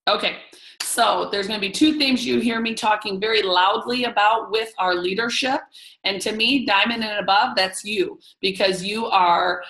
Okay, so there's going to be two things you hear me talking very loudly about with our leadership. And to me, diamond and above, that's you, because you are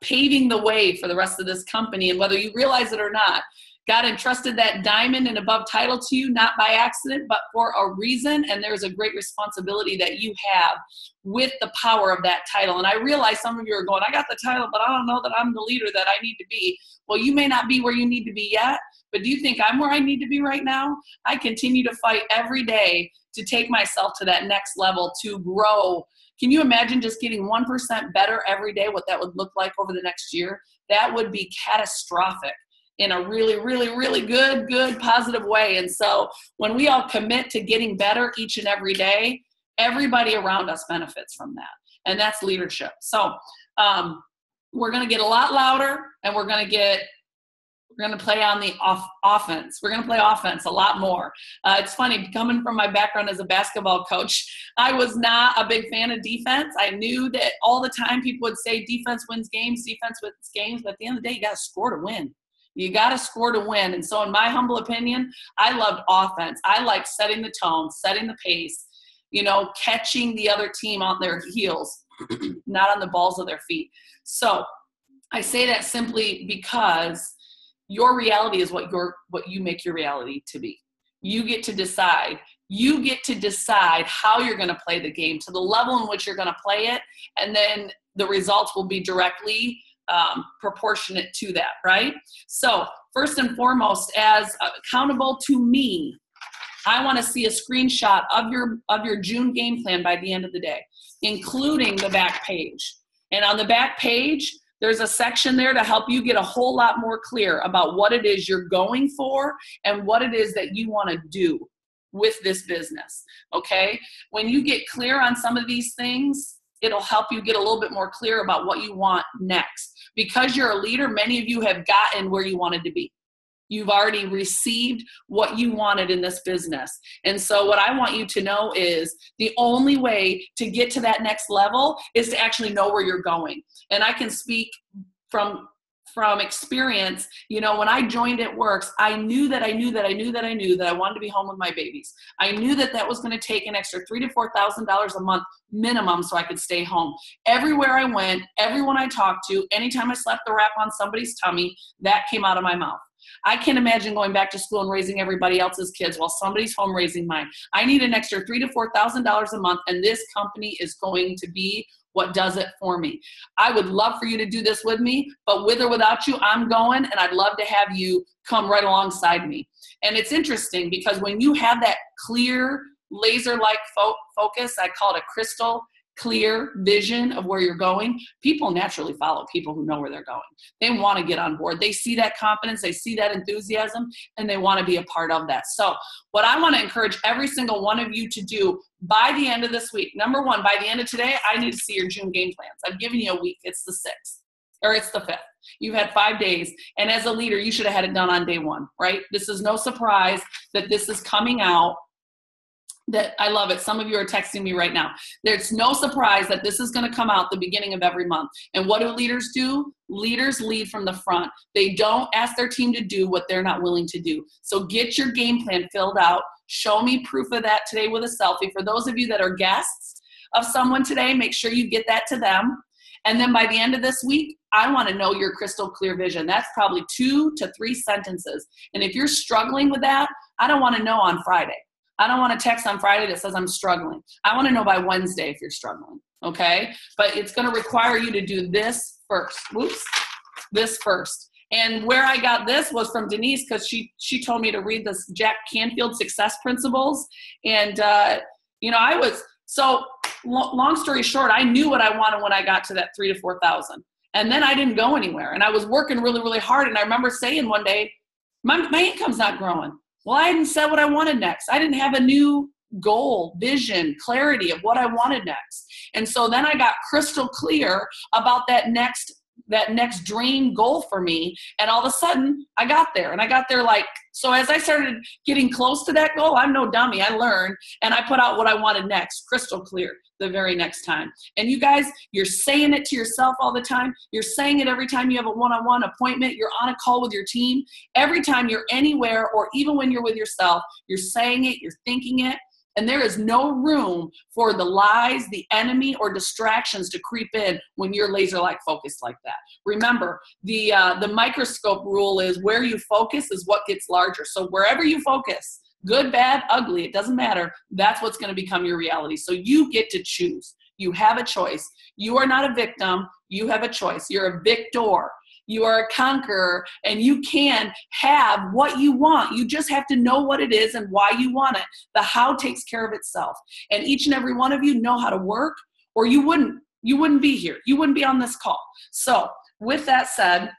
paving the way for the rest of this company. And whether you realize it or not, God entrusted that diamond and above title to you, not by accident, but for a reason. And there's a great responsibility that you have with the power of that title. And I realize some of you are going, I got the title, but I don't know that I'm the leader that I need to be. Well, you may not be where you need to be yet, but do you think I'm where I need to be right now? I continue to fight every day to take myself to that next level, to grow. Can you imagine just getting 1% better every day, what that would look like over the next year? That would be catastrophic in a really, really, really good, positive way. And so when we all commit to getting better each and every day, everybody around us benefits from that. And that's leadership. So we're going to get a lot louder, and we're going to play on the offense. We're going to play offense a lot more. It's funny, coming from my background as a basketball coach, I was not a big fan of defense. I knew that all the time people would say defense wins games, but at the end of the day, you got to score to win. You got to score to win. And so in my humble opinion, I loved offense. I like setting the tone, setting the pace, catching the other team on their heels, not on the balls of their feet. So I say that simply because your reality is what you make your reality to be. You get to decide. You get to decide how you're going to play the game, to the level in which you're going to play it, and then the results will be directly proportionate to that, right? So first and foremost, as accountable to me, I want to see a screenshot of your June game plan by the end of the day, including the back page. And on the back page, there's a section there to help you get a whole lot more clear about what it is you're going for and what it is that you want to do with this business, okay? When you get clear on some of these things, it'll help you get a little bit more clear about what you want next. Because you're a leader, many of you have gotten where you wanted to be. You've already received what you wanted in this business. And so what I want you to know is the only way to get to that next level is to actually know where you're going. And I can speak from experience. When I joined It Works, I knew that I wanted to be home with my babies. I knew that was going to take an extra $3,000 to $4,000 a month minimum so I could stay home. Everywhere I went, everyone I talked to, anytime I slapped the wrap on somebody's tummy, that came out of my mouth. I can't imagine going back to school and raising everybody else's kids while somebody's home raising mine. I need an extra $3,000 to $4,000 a month, and this company is going to be what does it for me. I would love for you to do this with me, but with or without you, I'm going, and I'd love to have you come right alongside me. And it's interesting because when you have that clear, laser-like focus, I call it a crystal clear vision of where you're going, people naturally follow people who know where they're going. They want to get on board. They see that confidence, they see that enthusiasm, and they want to be a part of that. So what I want to encourage every single one of you to do by the end of this week, number one, by the end of today, I need to see your June game plans. I've given you a week. It's the 6th, or it's the 5th. You've had 5 days. And as a leader, you should have had it done on day 1, right? This is no surprise that this is coming out. That I love it. Some of you are texting me right now. There's no surprise that this is going to come out the beginning of every month. And what do leaders do? Leaders lead from the front. They don't ask their team to do what they're not willing to do. So get your game plan filled out. Show me proof of that today with a selfie. For those of you that are guests of someone today, make sure you get that to them. And then by the end of this week, I want to know your crystal clear vision. That's probably 2 to 3 sentences. And if you're struggling with that, I don't want to know on Friday. I don't want a text on Friday that says I'm struggling. I want to know by Wednesday if you're struggling, okay? But it's going to require you to do this first. This first. And where I got this was from Denise, because she told me to read this Jack Canfield Success Principles. And, I was, so long story short, I knew what I wanted when I got to that 3,000 to 4,000. And then I didn't go anywhere. And I was working really, really hard. And I remember saying one day, my income's not growing. Well, I hadn't said what I wanted next. I didn't have a new goal, vision, clarity of what I wanted next. And so then I got crystal clear about that next that next dream goal for me. And all of a sudden I got there, and I got there so as I started getting close to that goal, I'm no dummy. I learned, and I put out what I wanted next, crystal clear, the very next time. And you guys, you're saying it to yourself all the time. You're saying it every time you have a one-on-one appointment, you're on a call with your team. Every time you're anywhere, or even when you're with yourself, you're saying it, you're thinking it. And there is no room for the lies, the enemy, or distractions to creep in when you're laser-like focused like that. Remember, the microscope rule is where you focus is what gets larger. So wherever you focus, good, bad, ugly, it doesn't matter. That's what's going to become your reality. So you get to choose. You have a choice. You are not a victim. You have a choice. You're a victor. You are a conqueror, and you can have what you want. You just have to know what it is and why you want it. The how takes care of itself. And each and every one of you know how to work, or you wouldn't be here. You wouldn't be on this call. So with that said,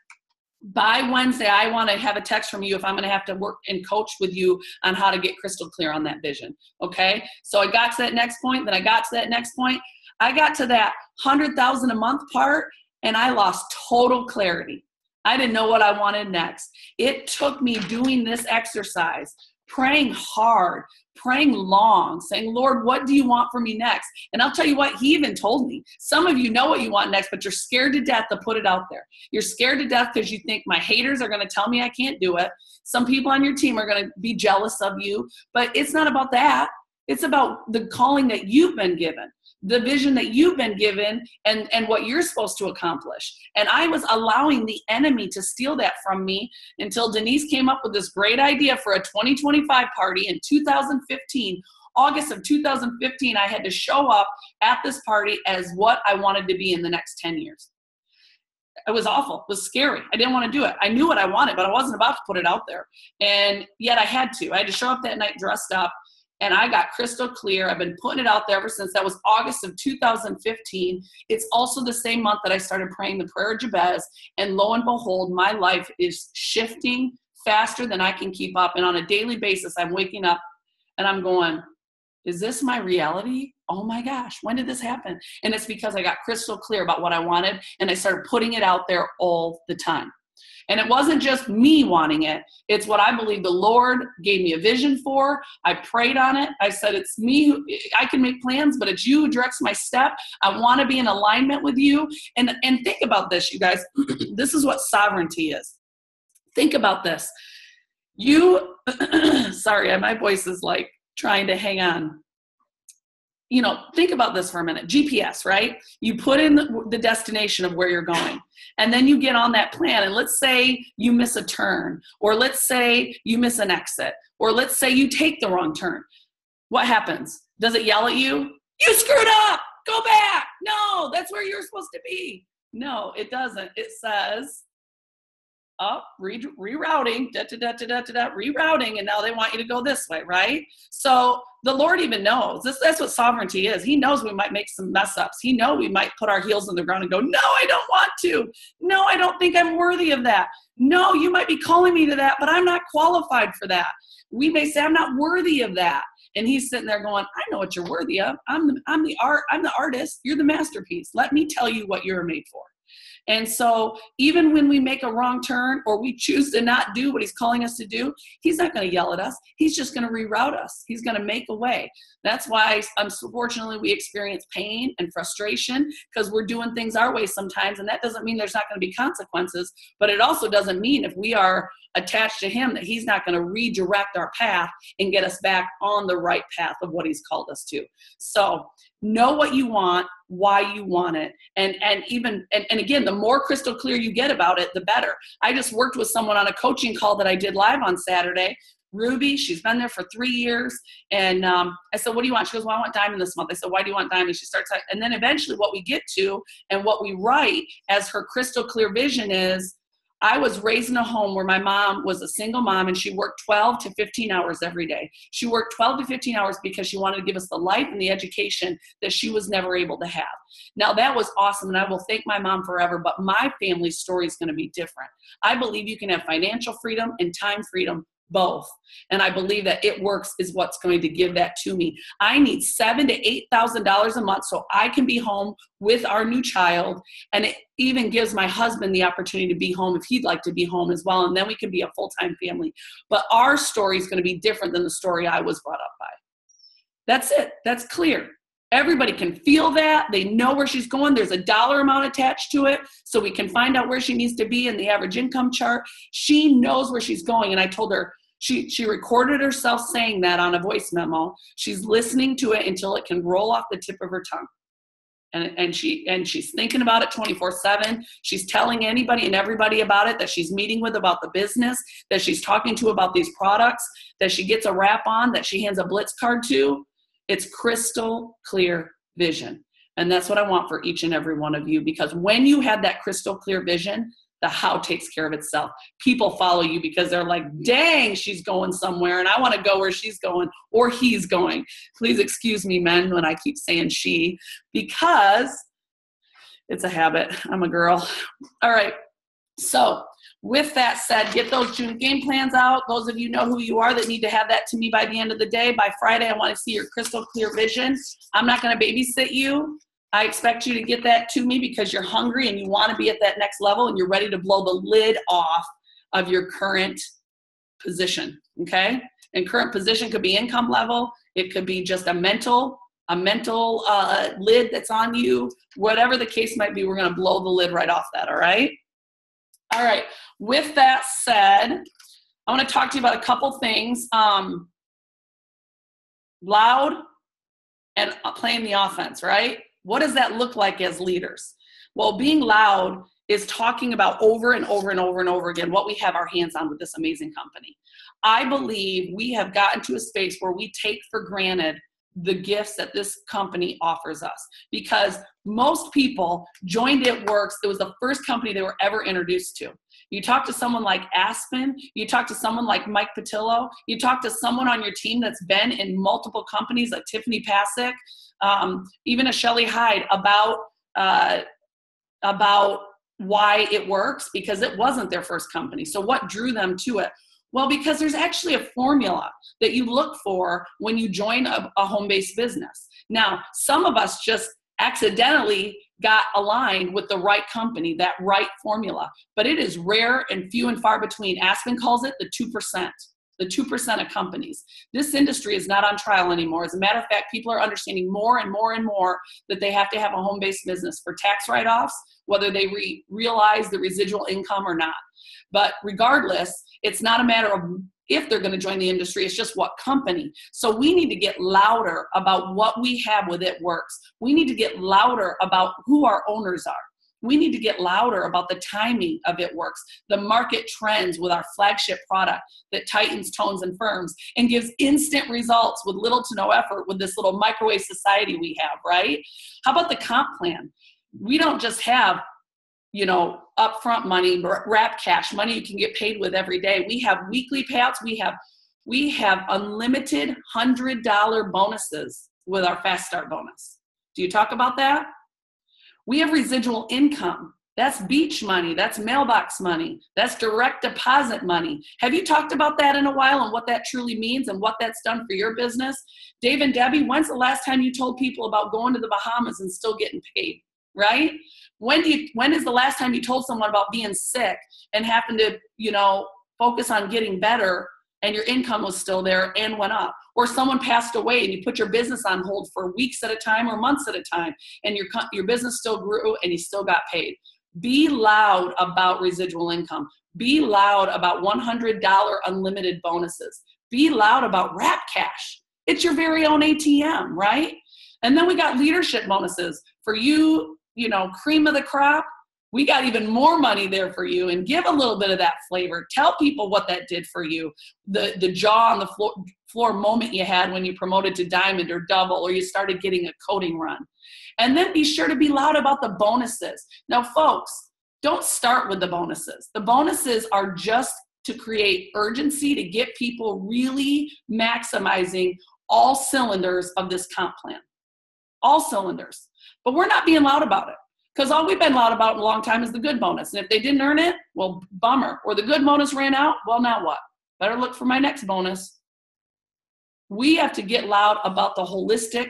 by Wednesday, I want to have a text from you if I'm going to have to work and coach with you on how to get crystal clear on that vision. Okay. So I got to that next point. Then I got to that next point. I got to that 100,000 a month part, and I lost total clarity. I didn't know what I wanted next. It took me doing this exercise, praying hard, praying long, saying, Lord, what do you want for me next? And I'll tell you what, he even told me, some of you know what you want next, but you're scared to death to put it out there. You're scared to death because you think my haters are going to tell me I can't do it. Some people on your team are going to be jealous of you, but it's not about that. It's about the calling that you've been given, the vision that you've been given, and what you're supposed to accomplish. And I was allowing the enemy to steal that from me until Denise came up with this great idea for a 2025 party in 2015. August of 2015, I had to show up at this party as what I wanted to be in the next 10 years. It was awful. It was scary. I didn't want to do it. I knew what I wanted, but I wasn't about to put it out there. And yet I had to. I had to show up that night dressed up. And I got crystal clear. I've been putting it out there ever since. That was August of 2015. It's also the same month that I started praying the prayer of Jabez. And lo and behold, my life is shifting faster than I can keep up. And on a daily basis, I'm waking up and I'm going, is this my reality? Oh my gosh, when did this happen? And it's because I got crystal clear about what I wanted, and I started putting it out there all the time. And it wasn't just me wanting it. It's what I believe the Lord gave me a vision for. I prayed on it. I said, it's me. I can make plans, but it's you who directs my step. I want to be in alignment with you. And think about this, you guys. This is what sovereignty is. Think about this. Sorry, my voice is like trying to hang on. Think about this for a minute. GPS, right? You put in the destination of where you're going, and then you get on that plan. And let's say you miss a turn, or let's say you miss an exit, or let's say you take the wrong turn. What happens? Does it yell at you? You screwed up. Go back. No, that's where you're supposed to be. No, it doesn't. It says, rerouting, rerouting, and now they want you to go this way, right? So the Lord even knows. That's what sovereignty is. He knows we might make some mess ups. He knows we might put our heels on the ground and go, no, I don't want to. No, I don't think I'm worthy of that. No, you might be calling me to that, but I'm not qualified for that. We may say, I'm not worthy of that. And he's sitting there going, I know what you're worthy of. I'm the artist. You're the masterpiece. Let me tell you what you're made for. And so even when we make a wrong turn, or we choose to not do what he's calling us to do, he's not going to yell at us. He's just going to reroute us. He's going to make a way. That's why, unfortunately, we experience pain and frustration, because we're doing things our way sometimes. And that doesn't mean there's not going to be consequences, but it also doesn't mean if we are attached to him that he's not going to redirect our path and get us back on the right path of what he's called us to. So know what you want, why you want it. And again, the more crystal clear you get about it, the better. I just worked with someone on a coaching call that I did live on Saturday. Ruby, she's been there for 3 years. And I said, what do you want? She goes, well, I want diamond this month. I said, why do you want diamond? She starts, and then eventually what we get to and what we write as her crystal clear vision is, I was raised in a home where my mom was a single mom, and she worked 12 to 15 hours every day. She worked 12 to 15 hours because she wanted to give us the life and the education that she was never able to have. Now, that was awesome, and I will thank my mom forever, but my family's story is going to be different. I believe you can have financial freedom and time freedom both. And I believe that It Works is what's going to give that to me. I need $7,000 to $8,000 a month so I can be home with our new child. And it even gives my husband the opportunity to be home if he'd like to be home as well. And then we can be a full-time family. But our story is going to be different than the story I was brought up by. That's it. That's clear. Everybody can feel that. They know where she's going. There's a dollar amount attached to it, so we can find out where she needs to be in the average income chart. She knows where she's going. And I told her, she recorded herself saying that on a voice memo. She's listening to it until it can roll off the tip of her tongue. And she's thinking about it 24/7. She's telling anybody and everybody about it that she's meeting with about the business, that she's talking to about these products, that she gets a wrap on, that she hands a Blitz card to. It's crystal clear vision. And that's what I want for each and every one of you, because when you have that crystal clear vision, the how takes care of itself. People follow you because they're like, dang, she's going somewhere and I want to go where she's going or he's going. Please excuse me, men, when I keep saying she, because it's a habit. I'm a girl. All right. So with that said, get those June game plans out. Those of you know who you are that need to have that to me by the end of the day. By Friday, I want to see your crystal clear vision. I'm not going to babysit you. I expect you to get that to me because you're hungry and you want to be at that next level and you're ready to blow the lid off of your current position, okay? And current position could be income level. It could be just a mental lid that's on you. Whatever the case might be, we're going to blow the lid right off that, all right? All right, with that said, I want to talk to you about a couple things. Loud and playing the offense, right? What does that look like as leaders? Well, being loud is talking about over and over and over and over again what we have our hands on with this amazing company. I believe we have gotten to a space where we take for granted the gifts that this company offers us, because most people joined It Works. It was the first company they were ever introduced to. You talk to someone like Aspen, you talk to someone like Mike Patillo, you talk to someone on your team that's been in multiple companies like Tiffany Pasek, even a Shelley Hyde about why It Works, because it wasn't their first company. So what drew them to it? Well, because there's actually a formula that you look for when you join a home-based business. Now, some of us just accidentally got aligned with the right company, that right formula, but it is rare and few and far between. Aspen calls it the 2%. The 2% of companies. This industry is not on trial anymore. As a matter of fact, people are understanding more and more and more that they have to have a home-based business for tax write-offs, whether they realize the residual income or not. But regardless, it's not a matter of if they're going to join the industry, it's just what company. So we need to get louder about what we have with It Works. We need to get louder about who our owners are. We need to get louder about the timing of It Works, the market trends with our flagship product that tightens, tones, and firms and gives instant results with little to no effort with this little microwave society we have, right? How about the comp plan? We don't just have, upfront money, wrap cash, money you can get paid with every day. We have weekly payouts. We have unlimited $100 bonuses with our Fast Start bonus. Do you talk about that? We have residual income. That's beach money. That's mailbox money. That's direct deposit money. Have you talked about that in a while and what that truly means and what that's done for your business? Dave and Debbie, when's the last time you told people about going to the Bahamas and still getting paid, right? When is the last time you told someone about being sick and having to, focus on getting better and your income was still there and went up? Or someone passed away and you put your business on hold for weeks at a time or months at a time and your business still grew and you still got paid. Be loud about residual income. Be loud about $100 unlimited bonuses. Be loud about wrap cash. It's your very own ATM, right? And then we got leadership bonuses for you, cream of the crop. We got even more money there for you, and give a little bit of that flavor. Tell people what that did for you. The jaw on the floor moment you had when you promoted to diamond or double, or you started getting a coating run. And then be sure to be loud about the bonuses. Now, folks, don't start with the bonuses. The bonuses are just to create urgency, to get people really maximizing all cylinders of this comp plan. All cylinders. But we're not being loud about it. Because all we've been loud about in a long time is the good bonus. And if they didn't earn it, well, bummer. Or the good bonus ran out, well, now what? better look for my next bonus. We have to get loud about the holistic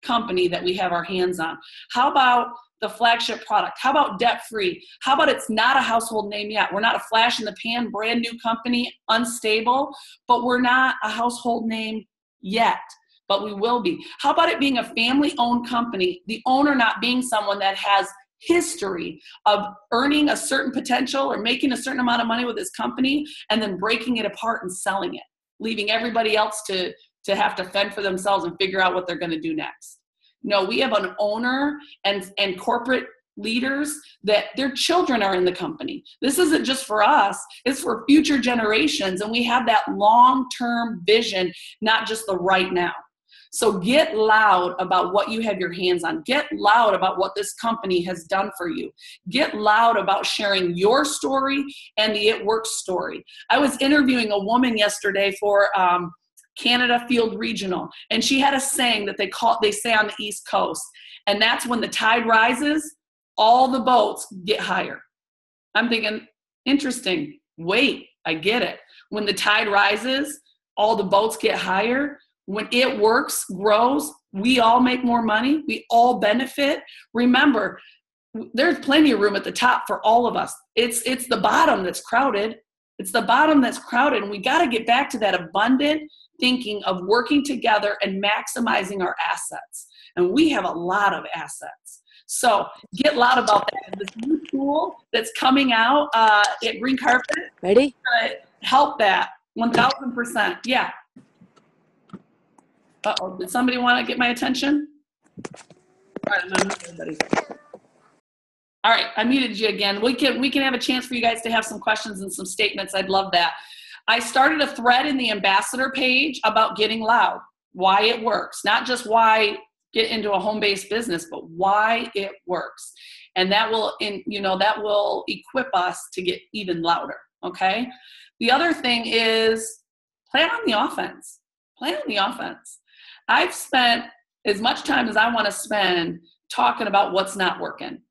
company that we have our hands on. How about the flagship product? How about debt-free? How about it's not a household name yet? We're not a flash in the pan, brand new company, unstable, but we're not a household name yet, but we will be. How about it being a family-owned company, the owner not being someone that has history of earning a certain potential or making a certain amount of money with his company and then breaking it apart and selling it, leaving everybody else to have to fend for themselves and figure out what they're going to do next. No, we have an owner and corporate leaders that their children are in the company. This isn't just for us, it's for future generations. And we have that long-term vision, not just the right now. So get loud about what you have your hands on. Get loud about what this company has done for you. Get loud about sharing your story and the It Works story. I was interviewing a woman yesterday for Canada Field Regional, and she had a saying that they say on the East Coast, and that's when the tide rises, all the boats get higher. I'm thinking, interesting. Wait, I get it. When the tide rises, all the boats get higher. When It Works grows, we all make more money. We all benefit. Remember, there's plenty of room at the top for all of us. It's the bottom that's crowded. It's the bottom that's crowded, and we got to get back to that abundant thinking of working together and maximizing our assets. And we have a lot of assets. So get loud about that. This new tool that's coming out at Green Carpet. Ready? Help that 1,000%. Yeah. Uh-oh, did somebody want to get my attention? All right, I'm gonna mute everybody. All right, I muted you again. We can have a chance for you guys to have some questions and some statements. I'd love that. I started a thread in the ambassador page about getting loud, why it works, not just why get into a home-based business, but why it works. And that will equip us to get even louder, okay? The other thing is plan on the offense. Plan on the offense. I've spent as much time as I want to spend talking about what's not working.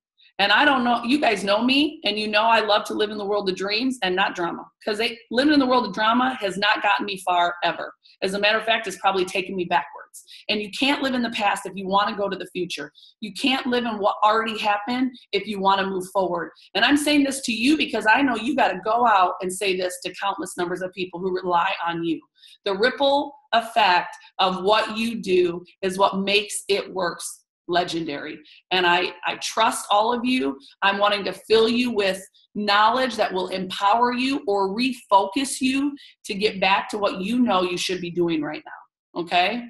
And I don't know, you guys know me, and you know I love to live in the world of dreams and not drama. Because living in the world of drama has not gotten me far ever. As a matter of fact, it's probably taken me backwards. And you can't live in the past if you want to go to the future. You can't live in what already happened if you want to move forward. And I'm saying this to you because I know you got to go out and say this to countless numbers of people who rely on you. The ripple effect of what you do is what makes It Works legendary. And I trust all of you. I'm wanting to fill you with knowledge that will empower you or refocus you to get back to what you know you should be doing right now. Okay?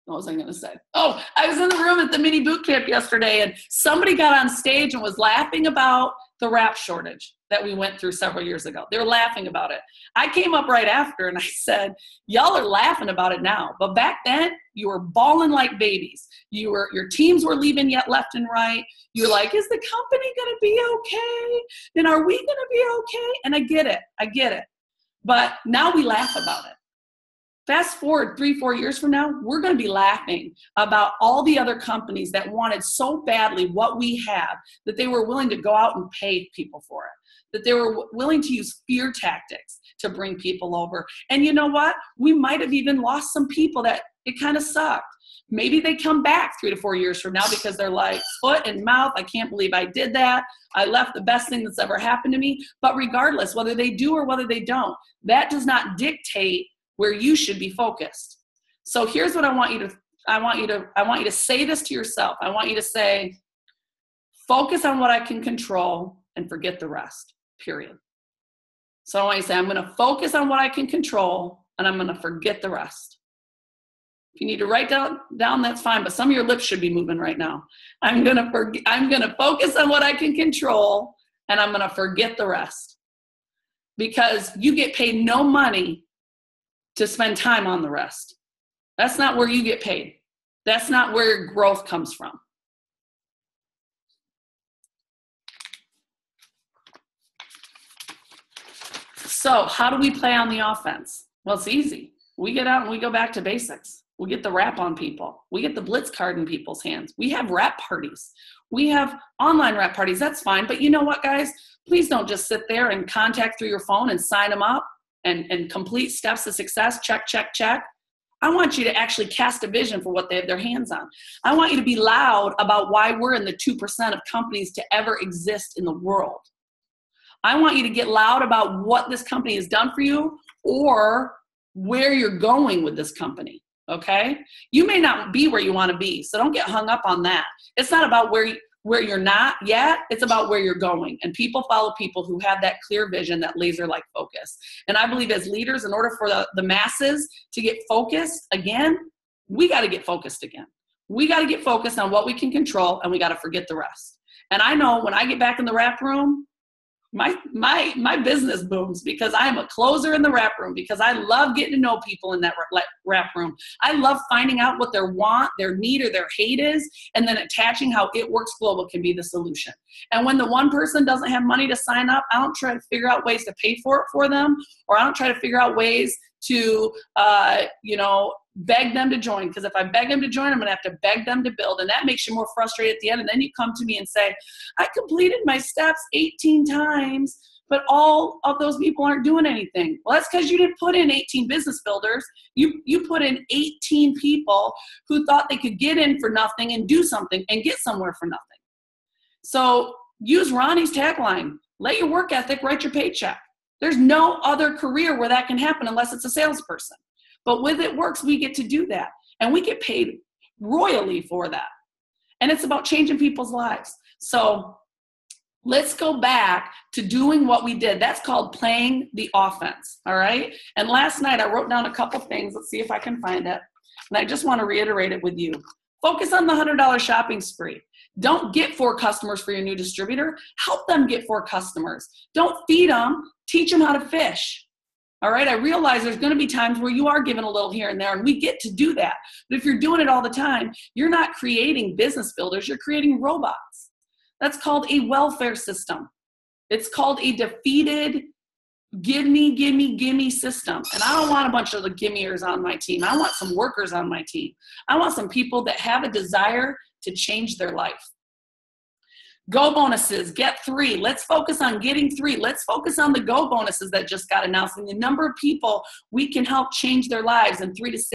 What was I going to say? Oh, I was in the room at the mini boot camp yesterday, and somebody got on stage and was laughing about the wrap shortage that we went through several years ago. They were laughing about it. I came up right after and I said, y'all are laughing about it now, but back then you were bawling like babies. Your teams were leaving yet left and right. You're like, is the company going to be okay? And are we going to be okay? And I get it. But now we laugh about it. Fast forward 3-4 years from now, we're going to be laughing about all the other companies that wanted so badly what we have that they were willing to go out and pay people for it, that they were willing to use fear tactics to bring people over. And you know what? We might have even lost some people that it kind of sucked. Maybe they come back 3 to 4 years from now because they're like, foot and mouth, I can't believe I did that. I left the best thing that's ever happened to me. But regardless, whether they do or whether they don't, that does not dictate where you should be focused. So here's what I want you to say this to yourself. I want you to say, focus on what I can control and forget the rest, period. So I want you to say, I'm going to focus on what I can control and I'm going to forget the rest. If you need to write down, that's fine, but some of your lips should be moving right now. I'm going to focus on what I can control and I'm going to forget the rest. Because you get paid no money to spend time on the rest. That's not where you get paid. That's not where your growth comes from. So how do we play on the offense? Well, it's easy. We get out and we go back to basics. We get the wrap on people. We get the Blitz card in people's hands. We have wrap parties. We have online wrap parties. That's fine. But you know what, guys? Please don't just sit there and contact through your phone and sign them up and complete steps to success. Check, check, check. I want you to actually cast a vision for what they have their hands on. I want you to be loud about why we're in the 2% of companies to ever exist in the world. I want you to get loud about what this company has done for you or where you're going with this company. Okay? You may not be where you want to be, so don't get hung up on that. It's not about where you're not yet. It's about where you're going. And people follow people who have that clear vision, that laser-like focus. And I believe as leaders, in order for the masses to get focused again, we got to get focused again. We got to get focused on what we can control, and we got to forget the rest. And I know when I get back in the wrap room, my business booms, because I'm a closer in the wrap room, because I love getting to know people in that wrap room. I love finding out what their want, their need, or their hate is, and then attaching how It Works Global can be the solution. And when the one person doesn't have money to sign up, I don't try to figure out ways to pay for it for them, or I don't try to figure out ways to, beg them to join. Because if I beg them to join, I'm going to have to beg them to build. And that makes you more frustrated at the end. And then you come to me and say, I completed my steps 18 times, but all of those people aren't doing anything. Well, that's because you didn't put in 18 business builders. You put in 18 people who thought they could get in for nothing and do something and get somewhere for nothing. So use Ronnie's tagline, let your work ethic write your paycheck. There's no other career where that can happen unless it's a salesperson. But with It Works, we get to do that. And we get paid royally for that. And it's about changing people's lives. So let's go back to doing what we did. That's called playing the offense, all right? And last night I wrote down a couple things. Let's see if I can find it. And I just want to reiterate it with you. Focus on the $100 shopping spree. Don't get 4 customers for your new distributor. Help them get 4 customers. Don't feed them. Teach them how to fish. All right, I realize there's going to be times where you are giving a little here and there, and we get to do that. But if you're doing it all the time, you're not creating business builders, you're creating robots. That's called a welfare system. It's called a defeated, give me system. And I don't want a bunch of the gimmeers on my team. I want some workers on my team. I want some people that have a desire to change their life. Go bonuses, get 3. Let's focus on getting 3. Let's focus on the go bonuses that just got announced and the number of people we can help change their lives in 3 to 6